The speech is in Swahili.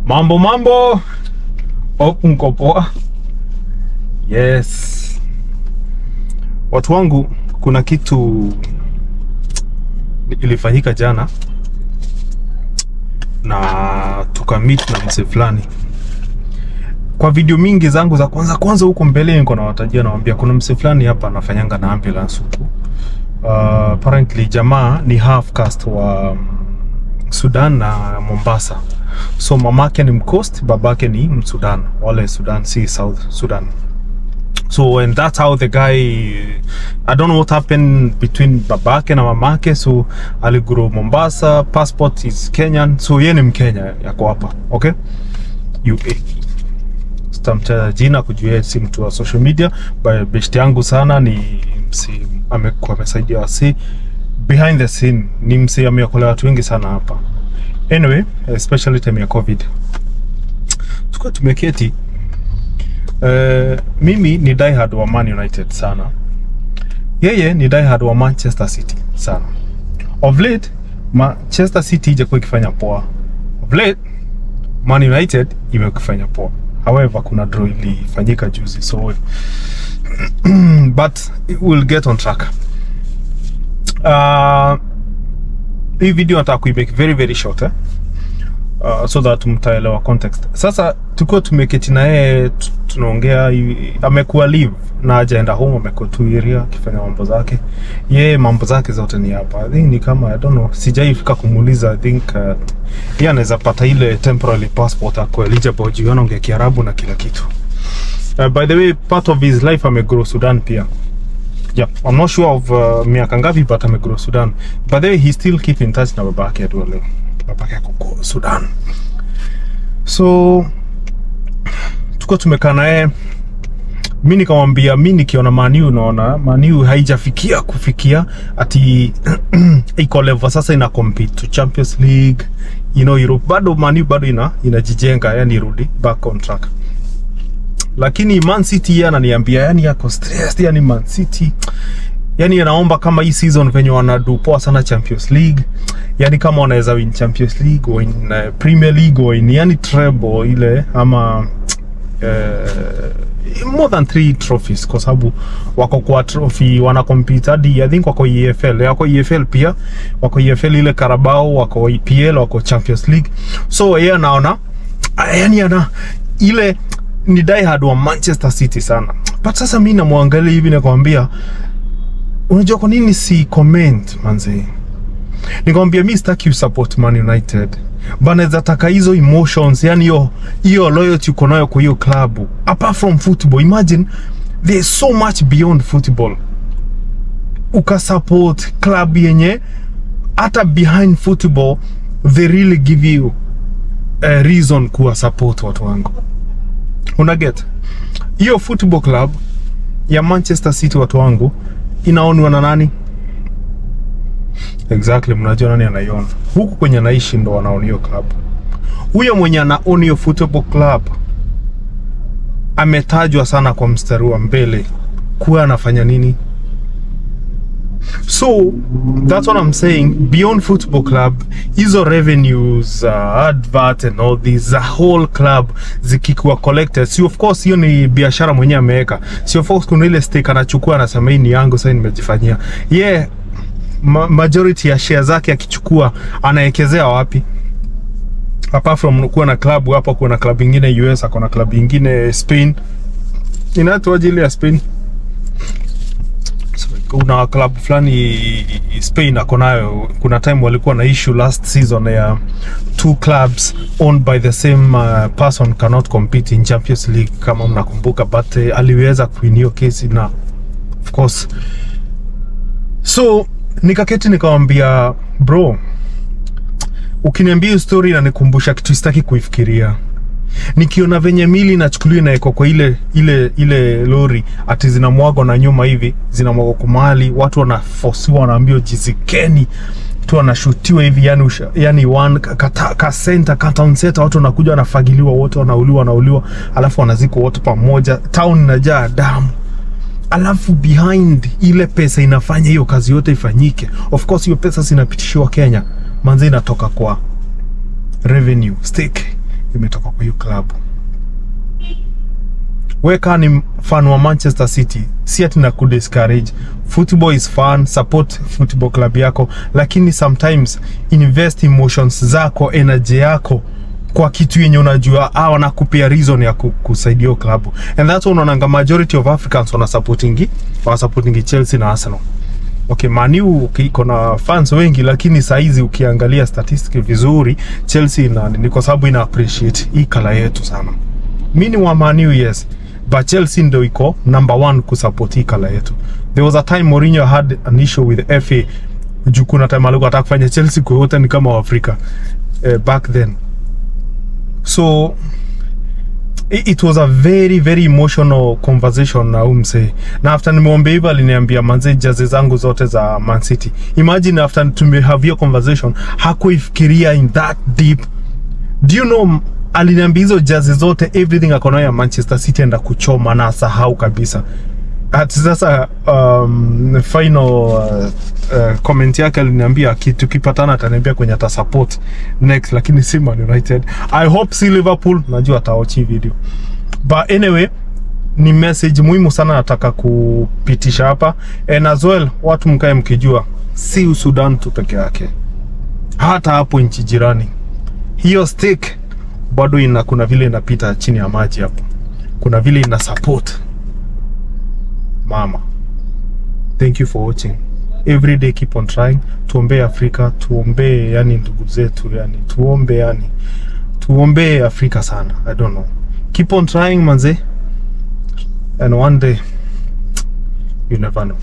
Mambo. Mko poa? Yes. Watu wangu, kuna kitu ilifanyika jana na tukamit na mse fulani. Kwa video mingi zangu za kwanza huko mbele niko na watajia nawaambia kuna mse fulani hapa anafanyanga na ambulance huko. Apparently jamaa ni half caste wa Sudan na Mombasa. So mamake ni Mcoast, babake ni Msudan. Wale Sudan, si South Sudan. So and that's how the guy, I don't know what happened between babake na mamake. So aliguru Mombasa, passport is Kenyan. So yeye ni Mkenya yako hapa, okay? UAE. Stamcha jina kujua si mtu wa social media, by best yangu sana ni msi amekuwa amesaidia wasi behind the scene, ni msi ameokolea watu wengi sana hapa. Anyway, especially time ya COVID. Tuko tumeketi. Mimi ni diehard wa Man United sana. Yeye ni diehard wa Manchester City sana. Of late, Manchester City ijakuwa ikifanya poa. Of late, Man United imekifanya poa. However, kuna draw ilifanyika juzi, so but we'll get on track. Hii video nataka kuimake very short, so that mtaelewa context. Sasa tuko tumeketi na yeye tunaongea, amekuwa leave na hajaenda home, amekuwa tu area akifanya mambo zake. Yeye mambo zake zote ni hapa. I think ni kama, I don't know, sijaifika kumuuliza. I think yeye anaweza pata ile temporary passport ako eligible juu anaongea Kiarabu na kila kitu. By the way, part of his life amegrow Sudan pia. Yeah, I'm not sure of miaka ngapi, but amegrow Sudan. By the way, he still keep in touch na babake atu leo. Babake kuko Sudan. So tuko tumekaa naye. Mimi nikamwambia mimi nikiona Man U, naona Man U haijafikia kufikia ati iko level sasa ina compete to Champions League, you know, Europe. Bado Man U bado inajijenga, yani irudi back on track. Lakini Man City ananiambia yani yako stressed, yani Man City yani anaomba kama hii season venye wanadu poa sana Champions League, yani kama wanaweza win Champions League or in Premier League or in yani treble ile ama more than 3 trophies, kwa sababu wako kwa trophy wana compete hadi I think wako EFL, wako EFL pia, wako EFL ile Carabao, wako EPL, wako Champions League. So yeye anaona yani ana ile ni diehard wa Manchester City sana. But sasa mimi namwangalia hivi na kumwambia, unajua kwa nini si comment manze? Nikamwambia mimi sitaki support Man United, bana zataka hizo emotions, yani hiyo loyalty uko nayo kwa hiyo club apart from football. Imagine there's so much beyond football. Uka support club yenye hata behind football they really give you a reason kuwa support watu wangu. Unaget? Hiyo football club ya Manchester City watu wangu inaonwa na nani? Exactly, mnajua nani anaiona? Huku kwenye naishi ndo wanaona hiyo club. Huyo mwenye anaona hiyo football club ametajwa sana kwa mstari wa mbele kuwa anafanya nini? So that's what I'm saying. Beyond football club, hizo revenues, advert and all these, the whole club zikikuwa collected. So of course hiyo ni biashara mwenye ameweka. So of course kuna ile stake anachukua, anasema hii ni yangu, sasa nimejifanyia. Yeah, majority ya share zake akichukua anaekezea wapi? Apart from kuwa na club hapa, kuna club nyingine US, kuna club nyingine Spain. Inatoaje ile ya Spain? Kuna club fulani Spain akonayo. Kuna time walikuwa na issue last season ya 2 clubs owned by the same person cannot compete in Champions League, kama mnakumbuka, but aliweza kuinio kesi na of course. So nikaketi nikamwambia, bro, ukiniambia story na nikumbusha kitu sitaki kuifikiria. Nikiona venye mili inachukuliwa na iko kwa ile lori ati zinamwagwa na nyuma hivi, zinamwagwa kumali, watu wanafosiwa, wanaambiwa jizikeni, tu wanashutiwa hivi, yani one ka center town center, watu wanakuja wanafagiliwa, wote wanauliwa, alafu wanaziko wote pamoja, town inajaa damu. Alafu behind ile pesa inafanya hiyo kazi yote ifanyike. Of course hiyo pesa zinapitishiwa Kenya, manze inatoka kwa revenue stake imetoka kwa hiyo club. Weka ni fan wa Manchester City, si ati na kudiscourage. Football is fun, support football club yako, lakini sometimes invest emotions zako, energy yako kwa kitu yenye unajua wanakupea reason ya kusaidia club. And that's unaonanga majority of Africans wana supporting Chelsea na Arsenal. Okay, Man U iko na fans wengi, lakini saizi ukiangalia statistics vizuri, Chelsea ni kwa sababu ina appreciate hii kala yetu sana. Mimi ni wa Man U, yes, but Chelsea ndio iko number 1 kusupport hii kala yetu. There was a time Mourinho had an issue with FA. Kuna time alikuwa anataka kufanya Chelsea kwa wote ni kama Afrika back then. So it was a very very emotional conversation na umse. Na after nimeombe hivyo aliniambia manze jazi zangu zote za Man City. Imagine after tumehave hiyo conversation hakuifikiria in that deep. Do you know aliniambia hizo jazi zote everything akona ya Manchester City enda kuchoma na sahau kabisa. At sasa final comment yake aliniambia kitu kipatana ataniambia kwenye ata support next, lakini si Man United. I hope si Liverpool, najua ataochi video. But anyway, ni message muhimu sana nataka kupitisha hapa. And as well, watu mkae mkijua si Sudan tu peke yake, hata hapo nchi jirani hiyo stick bado kuna vile inapita chini ya maji hapo, kuna vile ina support mama. Thank you for watching. Every day keep on trying. Tuombe Afrika, tuombe yani ndugu zetu, yani tuombe Afrika sana. I don't know. Keep on trying manze. And one day you never know.